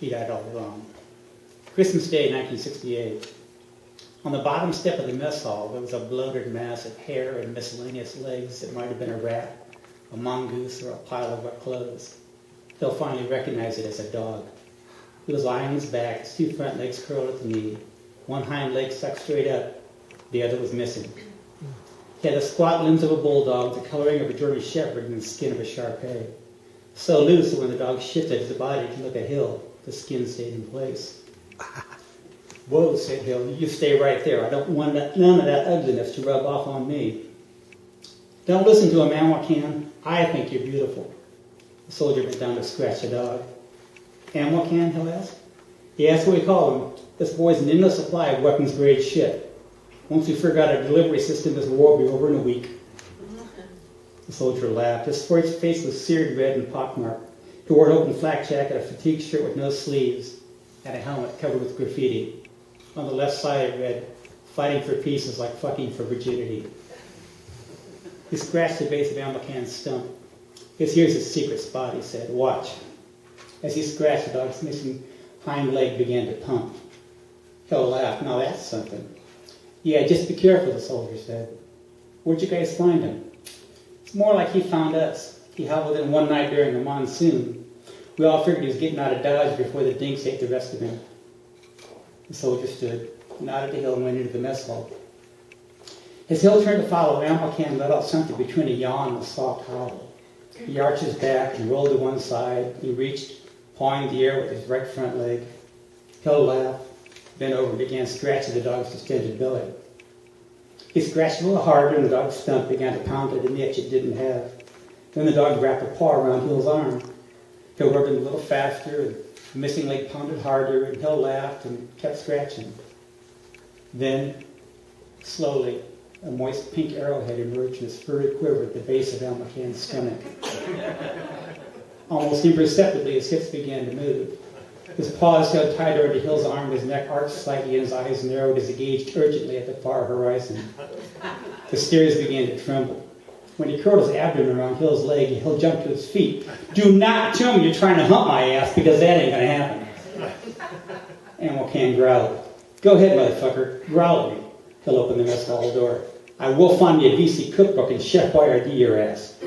He died all alone. Christmas Day, 1968. On the bottom step of the mess hall, there was a bloated mass of hair and miscellaneous legs that might have been a rat, a mongoose, or a pile of wet clothes. Phil finally recognized it as a dog. He was lying on his back, his two front legs curled at the knee. One hind leg stuck straight up, the other was missing. He had the squat limbs of a bulldog, the coloring of a German shepherd, and the skin of a Shar-Pei. So loose that when the dog shifted his body to look at Hill, the skin stayed in place. Whoa, said Hill, you stay right there. I don't want none of that ugliness to rub off on me. Don't listen to a man, Joaquin. I think you're beautiful. The soldier bent down to scratch the dog. And Joaquin, Hill asked? Yeah, that's what we call him. This boy's an endless supply of weapons-grade shit. Once we figure out a delivery system, this war will be over in a week. The soldier laughed. His face was seared red and pockmarked. He wore an open flak jacket, a fatigue shirt with no sleeves, and a helmet covered with graffiti. On the left side it read, "Fighting for peace is like fucking for virginity." He scratched the base of Almacan's stump. Here's his secret spot, he said. Watch. As he scratched, the dog's missing hind leg began to pump. Hill laughed. Now that's something. Yeah, just be careful, the soldier said. Where'd you guys find him? It's more like he found us. He hobbled in one night during the monsoon. We all figured he was getting out of Dodge before the dinks ate the rest of him. The soldier stood, nodded to Hill, and went into the mess hall. As Hill turned to follow, Almacan let out something between a yawn and a soft howl. He arched his back and rolled to one side. He reached, pawing the air with his right front leg. Hill laughed, bent over and began scratching the dog's distended belly. He scratched a little harder and the dog's stump began to pound at an itch it didn't have. Then the dog wrapped a paw around Hill's arm. Hill rubbed him a little faster, and the missing leg pounded harder, and Hill laughed and kept scratching. Then, slowly, a moist pink arrowhead emerged from his furry quiver at the base of Almacan's stomach. Almost imperceptibly, his hips began to move. His paws held tight over Hill's arm, his neck arched slightly, and his eyes narrowed as he gazed urgently at the far horizon. The stairs began to tremble. When he curled his abdomen around Hill's leg, Hill jumped to his feet. Do not tell me you're trying to hump my ass, because that ain't going to happen. Almacan growled. Go ahead, motherfucker. Growl at me. Hill opened the mess hall door. I will find me a VC cookbook and Chef Boyardee your ass.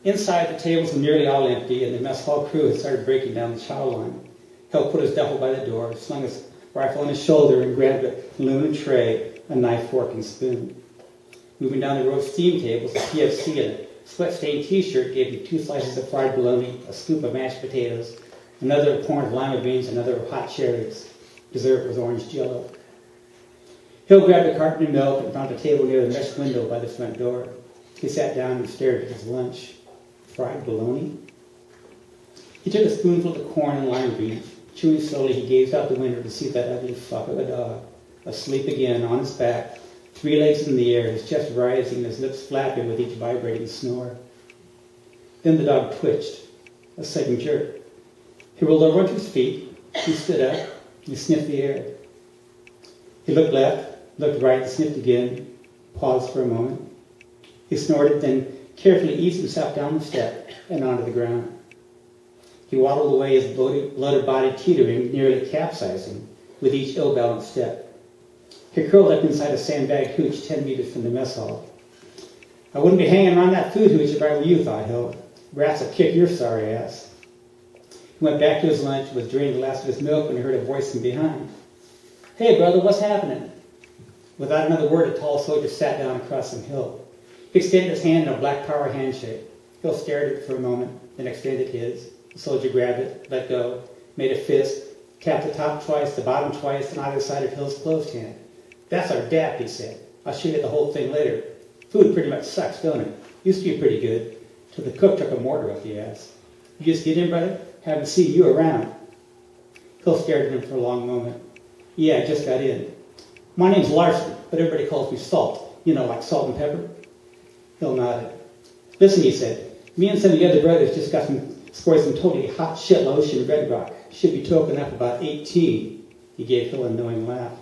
Inside, the tables were nearly all empty, and the mess hall crew had started breaking down the chow line. Hill put his duffel by the door, slung his rifle on his shoulder, and grabbed a aluminum tray, a knife, fork, and spoon. Moving down the row of steam tables, a PFC and a sweat-stained T-shirt gave him 2 slices of fried bologna, a scoop of mashed potatoes, another corn of lima beans, another of hot cherries. Dessert was orange jello. Hill grabbed a carton of milk and found a table near the mesh window by the front door. He sat down and stared at his lunch. Fried bologna? He took a spoonful of the corn and lima beans. Chewing slowly, he gazed out the window to see that ugly fuck of a dog, asleep again, on his back, 3 legs in the air, his chest rising and his lips flapping with each vibrating snore. Then the dog twitched, a sudden jerk. He rolled over onto his feet. He stood up. He sniffed the air. He looked left, looked right, sniffed again, paused for a moment. He snorted, then carefully eased himself down the step and onto the ground. He waddled away, his bloated body teetering, nearly capsizing, with each ill-balanced step. He curled up inside a sandbag hooch 10 meters from the mess hall. I wouldn't be hanging around that food hooch if I were you, thought Hill. Rats will kick your sorry ass. He went back to his lunch, was draining the last of his milk when he heard a voice from behind. Hey, brother, what's happening? Without another word, a tall soldier sat down across from Hill. He extended his hand in a black power handshake. Hill stared at it for a moment, then extended his. The soldier grabbed it, let go, made a fist, tapped the top twice, the bottom twice, on either side of Hill's closed hand. That's our dap, he said. I'll show you the whole thing later. Food pretty much sucks, don't it? Used to be pretty good, till the cook took a mortar up the ass. You just get in, brother? Haven't seen you around. Hill stared at him for a long moment. Yeah, I just got in. My name's Larson, but everybody calls me Salt. You know, like salt and pepper? Hill nodded. Listen, he said, me and some of the other brothers just scored some totally hot shit lotion Red Rock. Should be token up about 18. He gave Hill a knowing laugh.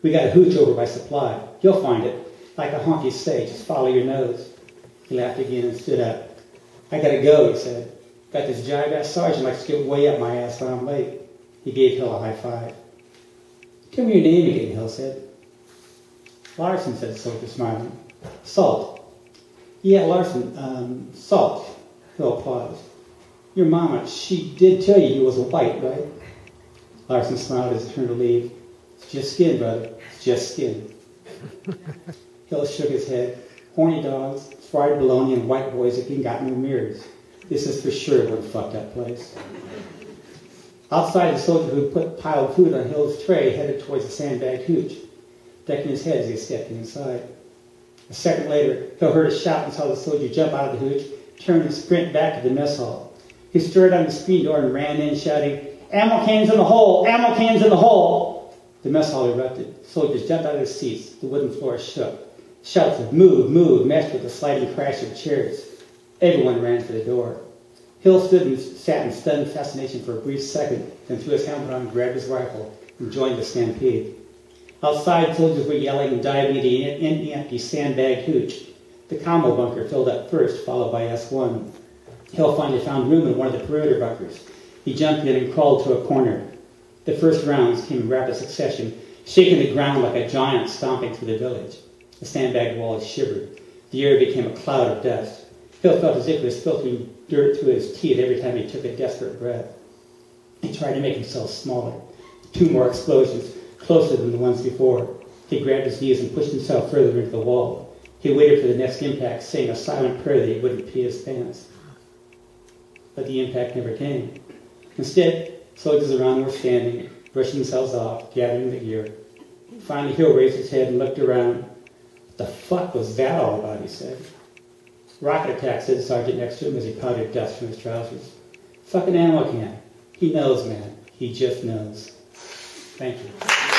We got a hooch over by supply. You'll find it. Like a honky say, just follow your nose. He laughed again and stood up. I gotta go, he said. Got this jive-ass sergeant likes to get way up my ass when I'm late. He gave Hill a high five. Tell me your name again, Hill said. Larson, said Soldier, smiling. Salt. Yeah, Larson, Salt. Hill paused. Your mama, she did tell you was a white, right? Larson smiled as he turned to leave. It's just skin, brother. It's just skin. Hill shook his head. Horny dogs, fried bologna, and white boys that can got no mirrors. This is for sure one fucked up place. Outside, the soldier who put piled food on Hill's tray headed towards the sandbag hooch, ducking his head as he stepped inside. A second later, Hill heard a shout and saw the soldier jump out of the hooch, turn and sprint back to the mess hall. He stirred on the screen door and ran in, shouting, "Ammo cans in the hole! Ammo cans in the hole!" The mess hall erupted. Soldiers jumped out of their seats. The wooden floor shook. Shouts of "Move, move!" meshed with the sliding crash of chairs. Everyone ran for the door. Hill stood and sat in stunned fascination for a brief second, then threw his helmet on, grabbed his rifle, and joined the stampede. Outside, soldiers were yelling and diving into the empty sandbag hooch. The combo bunker filled up first, followed by S1. Hill finally found room in one of the perimeter bunkers. He jumped in and crawled to a corner. The first rounds came in rapid succession, shaking the ground like a giant stomping through the village. The sandbag walls shivered. The air became a cloud of dust. Hill felt as if he was filtering dirt through his teeth every time he took a desperate breath. He tried to make himself smaller. 2 more explosions, closer than the ones before. He grabbed his knees and pushed himself further into the wall. He waited for the next impact, saying a silent prayer that he wouldn't pee his pants. But the impact never came. Instead, soldiers around were standing, brushing themselves off, gathering the gear. Finally, Hill raised his head and looked around. What the fuck was that all about, he said. Rocket attack, said the sergeant next to him as he powdered dust from his trousers. Fucking ammo can. He knows, man. He just knows. Thank you.